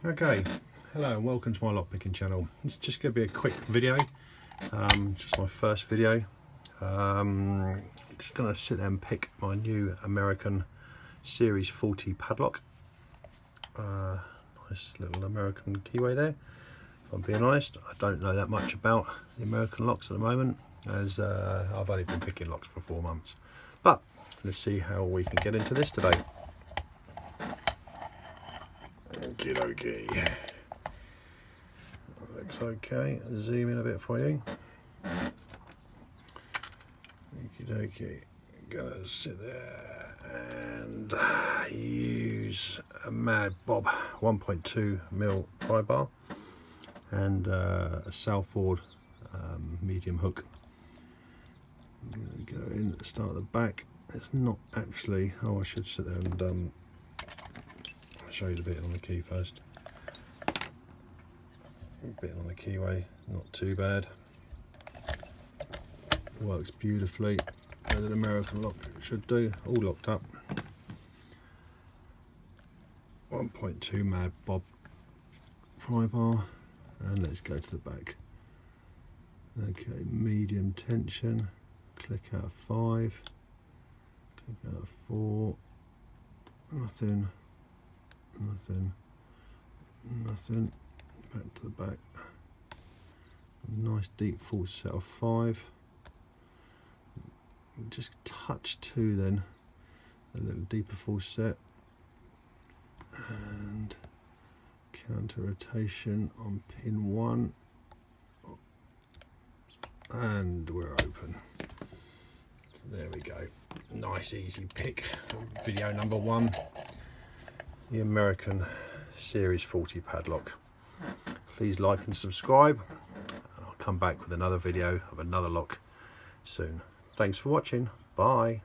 Okay, hello and welcome to my lockpicking channel. It's just going to be a quick video, just my first video. Just going to sit there and pick my new American Series 40 padlock. Nice little American keyway there. If I'm being honest, I don't know that much about the American locks at the moment, as I've only been picking locks for 4 months. But let's see how we can get into this today. Okie dokie. Looks okay. Zoom in a bit for you. Okie dokie. Gonna sit there and use a Mad Bob 1.2mm pry bar and a Salford medium hook. I'm gonna go in, start at the back. It's not actually. Oh, I should sit there and show you the bit on the key first. Bit on the keyway, not too bad. Works beautifully as an American lock should do. All locked up. 1.2 Mad Bob pry bar, and let's go to the back. Okay, medium tension. Click out of 5. Click out of 4. Nothing. Nothing. Back to the back. Nice deep full set of 5. Just touch 2 then. A little deeper full set. And counter rotation on pin 1. And we're open. So there we go. Nice easy pick. Video number 1. The American Series 40 padlock. Please like and subscribe, and I'll come back with another video of another lock soon. Thanks for watching. Bye.